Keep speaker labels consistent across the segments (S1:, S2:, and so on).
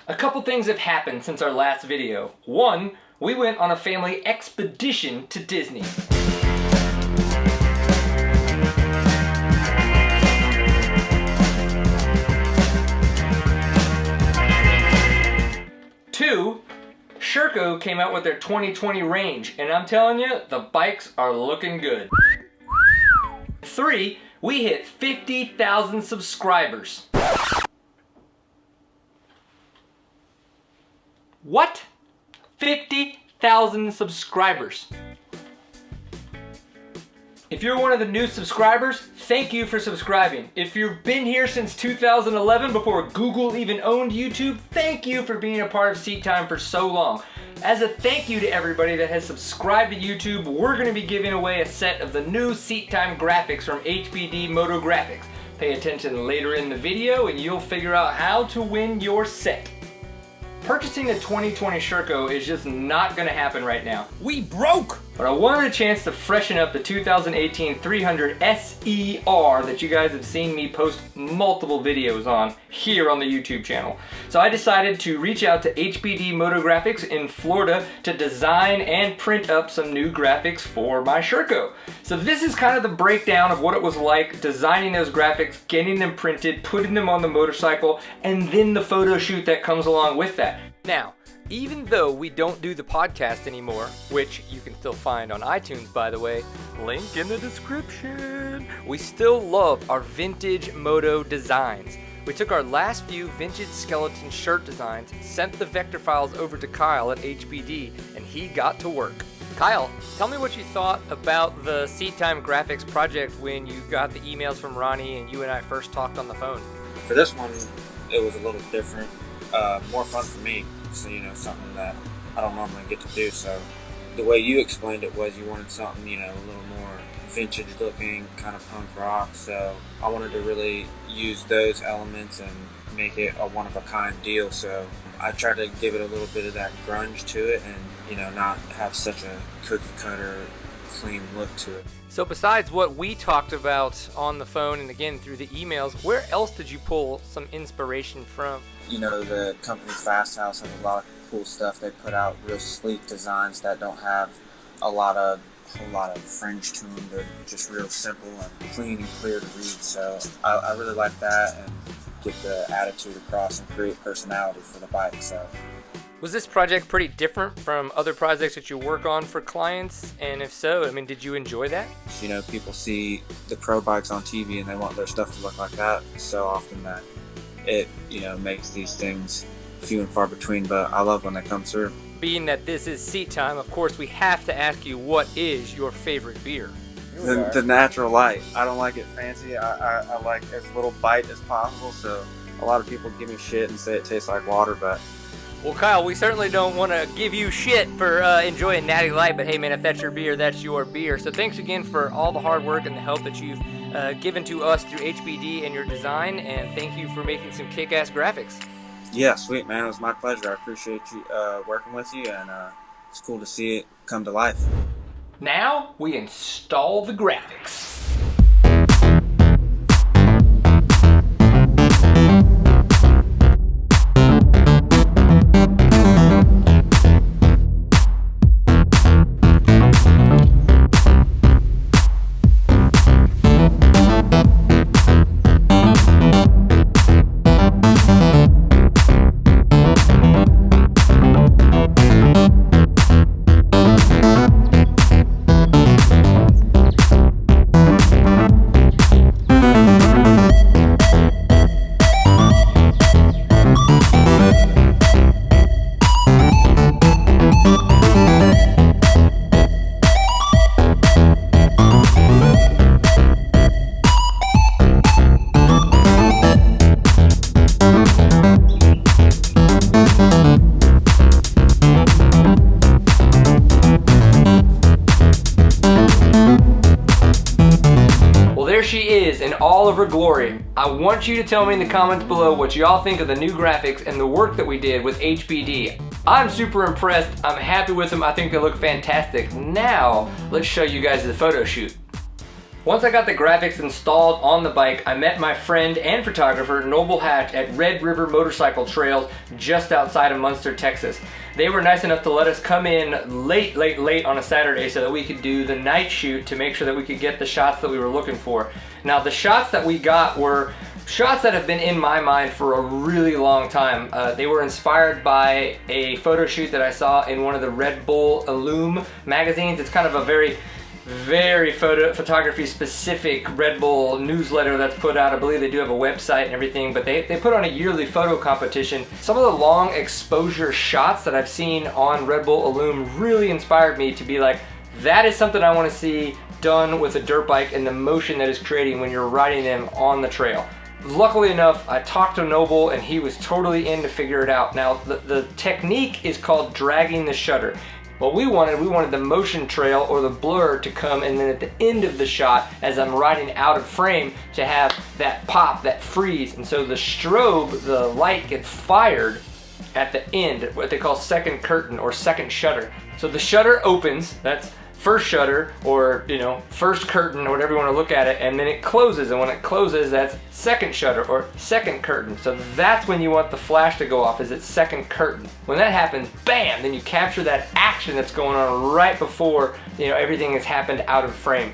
S1: A couple things have happened since our last video. One, we went on a family expedition to Disney. Two, Sherco came out with their 2020 range, and I'm telling you, the bikes are looking good. Three, we hit 50,000 subscribers. What? 50,000 subscribers. If you're one of the new subscribers, thank you for subscribing. If you've been here since 2011, before Google even owned YouTube, thank you for being a part of Seat Time for so long. As a thank you to everybody that has subscribed to YouTube, we're going to be giving away a set of the new Seat Time graphics from HBD Moto Graphics. Pay attention later in the video and you'll figure out how to win your set. Purchasing a 2020 Sherco is just not gonna happen right now. We broke! But I wanted a chance to freshen up the 2018 300 SER that you guys have seen me post multiple videos on here on the YouTube channel. So I decided to reach out to HBD Moto Graphics in Florida to design and print up some new graphics for my Sherco. So this is kind of the breakdown of what it was like designing those graphics, getting them printed, putting them on the motorcycle, and then the photo shoot that comes along with that. Now, even though we don't do the podcast anymore, which you can still find on iTunes, by the way, link in the description, we still love our vintage moto designs. We took our last few vintage skeleton shirt designs, sent the vector files over to Kyle at HBD, and he got to work. Kyle, tell me what you thought about the Seat Time Graphics project when you got the emails from Ronnie and you and I first talked on the phone.
S2: For this one, it was a little different, more fun for me. So, something that I don't normally get to do. So the way you explained it was you wanted something, a little more vintage looking, kind of punk rock. So I wanted to really use those elements and make it a one-of-a-kind deal. So I tried to give it a little bit of that grunge to it and, not have such a cookie-cutter, clean look to it.
S1: So besides what we talked about on the phone and again through the emails, where else did you pull some inspiration from?
S2: The company Fast House has a lot of cool stuff. They put out real sleek designs that don't have a whole lot of fringe to them. They're just real simple and clean and clear to read. So I really like that and get the attitude across and create personality for the bike. So.
S1: Was this project pretty different from other projects that you work on for clients? And if so, did you enjoy that?
S2: People see the pro bikes on TV and they want their stuff to look like that so often that it, makes these things few and far between, but I love when they come through.
S1: Being that this is Seat Time, of course, we have to ask you, what is your favorite beer?
S2: The Natural Light. I don't like it fancy. I like as little bite as possible, so a lot of people give me shit and say it tastes like water, but
S1: well, Kyle, we certainly don't want to give you shit for enjoying Natty Light, but hey, man, if that's your beer, that's your beer. So thanks again for all the hard work and the help that you've given to us through HBD and your design, and thank you for making some kick-ass graphics.
S2: Yeah, sweet, man. It was my pleasure. I appreciate you working with you, and it's cool to see it come to life.
S1: Now we install the graphics. She is in all of her glory. I want you to tell me in the comments below what y'all think of the new graphics and the work that we did with HBD. I'm super impressed. I'm happy with them. I think they look fantastic. Now, let's show you guys the photo shoot. Once I got the graphics installed on the bike, I met my friend and photographer Noble Hatch at Red River Motorcycle Trails just outside of Munster, Texas. They were nice enough to let us come in late on a Saturday so that we could do the night shoot to make sure that we could get the shots that we were looking for. Now the shots that we got were shots that have been in my mind for a really long time. They were inspired by a photo shoot that I saw in one of the Red Bull Illume magazines. It's kind of a very photography specific Red Bull newsletter that's put out. I believe they do have a website and everything, but they put on a yearly photo competition. Some of the long exposure shots that I've seen on Red Bull Illume really inspired me to be like, that is something I want to see done with a dirt bike and the motion that is creating when you're riding them on the trail. Luckily enough, I talked to Noble and he was totally in to figure it out. Now the technique is called dragging the shutter. What we wanted the motion trail or the blur to come, and then at the end of the shot, as I'm riding out of frame, to have that pop, that freeze. And so the strobe, the light gets fired at the end, what they call second curtain or second shutter. So the shutter opens, that's first shutter, or first curtain, or whatever you want to look at it, and then it closes, and when it closes, that's second shutter or second curtain. So that's when you want the flash to go off, is its second curtain. When that happens, bam, then you capture that action that's going on right before everything has happened out of frame.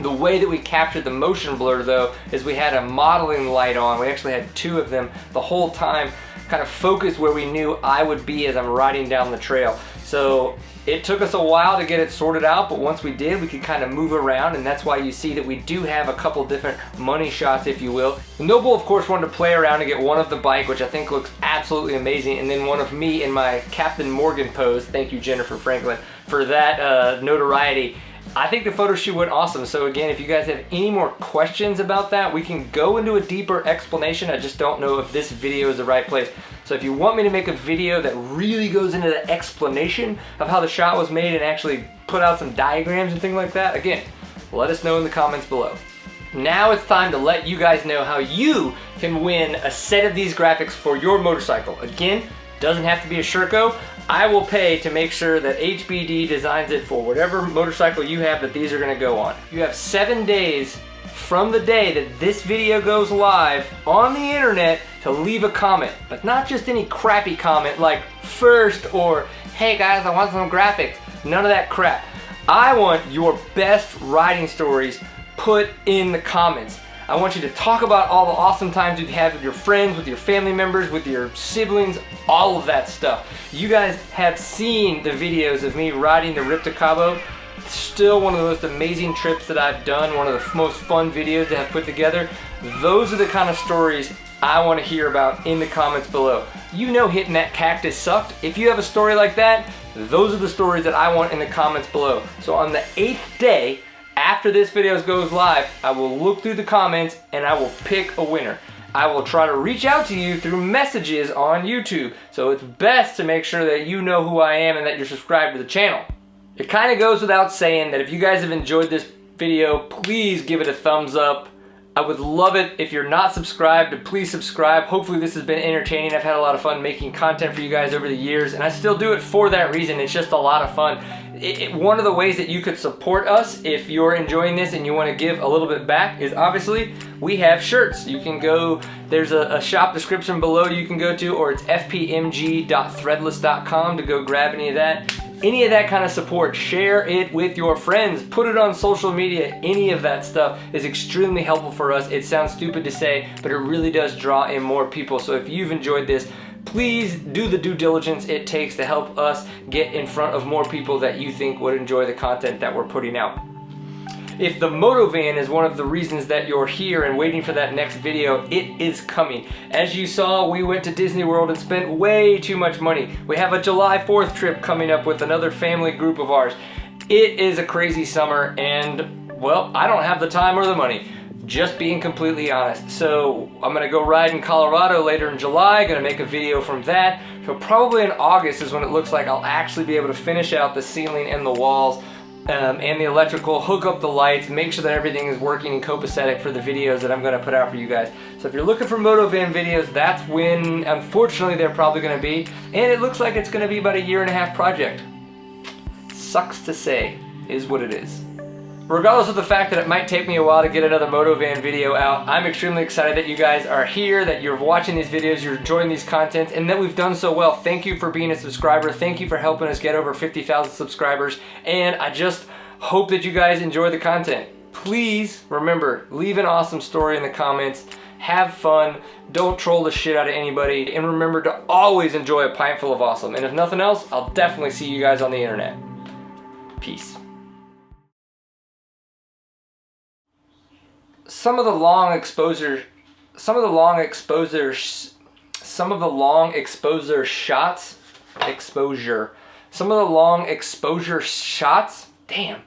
S1: The way that we captured the motion blur though is we had a modeling light on. We actually had two of them the whole time, kind of focused where we knew I would be as I'm riding down the trail. So it took us a while to get it sorted out, but once we did, we could kind of move around, and that's why you see that we do have a couple different money shots, if you will. Noble, of course, wanted to play around and get one of the bike, which I think looks absolutely amazing, and then one of me in my Captain Morgan pose. Thank you, Jennifer Franklin, for that notoriety. I think the photo shoot went awesome. So again, if you guys have any more questions about that, we can go into a deeper explanation. I just don't know if this video is the right place. So if you want me to make a video that really goes into the explanation of how the shot was made and actually put out some diagrams and things like that, again, let us know in the comments below. Now it's time to let you guys know how you can win a set of these graphics for your motorcycle. Again, doesn't have to be a Sherco. I will pay to make sure that HBD designs it for whatever motorcycle you have that these are gonna go on. You have 7 days from the day that this video goes live on the internet to leave a comment, but not just any crappy comment like first or hey guys, I want some graphics. None of that crap. I want your best riding stories put in the comments. I want you to talk about all the awesome times you have with your friends, with your family members, with your siblings, all of that stuff. You guys have seen the videos of me riding the Rip to Cabo. Still one of the most amazing trips that I've done, one of the most fun videos that I've put together. Those are the kind of stories I want to hear about in the comments below. Hitting that cactus sucked. If you have a story like that, those are the stories that I want in the comments below. So on the 8th day, after this video goes live, I will look through the comments and I will pick a winner. I will try to reach out to you through messages on YouTube. So it's best to make sure that you know who I am and that you're subscribed to the channel. It kind of goes without saying that if you guys have enjoyed this video, please give it a thumbs up. I would love it if you're not subscribed to please subscribe. Hopefully this has been entertaining. I've had a lot of fun making content for you guys over the years, and I still do it for that reason. It's just a lot of fun. One of the ways that you could support us if you're enjoying this and you want to give a little bit back is obviously we have shirts. You can go, there's a shop description below you can go to, or it's fpmg.threadless.com to go grab any of that. Any of that kind of support, share it with your friends, put it on social media. Any of that stuff is extremely helpful for us. It sounds stupid to say, but it really does draw in more people. So if you've enjoyed this, please do the due diligence it takes to help us get in front of more people that you think would enjoy the content that we're putting out. If the Motovan is one of the reasons that you're here and waiting for that next video, it is coming. As you saw, we went to Disney World and spent way too much money. We have a July 4th trip coming up with another family group of ours. It is a crazy summer and, well, I don't have the time or the money. Just being completely honest. So I'm gonna go ride in Colorado later in July, gonna make a video from that. So probably in August is when it looks like I'll actually be able to finish out the ceiling and the walls. And the electrical, hook up the lights, make sure that everything is working and copacetic for the videos that I'm going to put out for you guys. So if you're looking for Motovan videos, that's when, unfortunately, they're probably going to be. And it looks like it's going to be about a 1.5-year project. Sucks to say, is what it is. Regardless of the fact that it might take me a while to get another Motovan video out, I'm extremely excited that you guys are here, that you're watching these videos, you're enjoying these contents, and that we've done so well. Thank you for being a subscriber. Thank you for helping us get over 50,000 subscribers. And I just hope that you guys enjoy the content. Please remember, leave an awesome story in the comments. Have fun. Don't troll the shit out of anybody. And remember to always enjoy a pint full of awesome. And if nothing else, I'll definitely see you guys on the internet. Peace. Some of the long exposure shots, damn,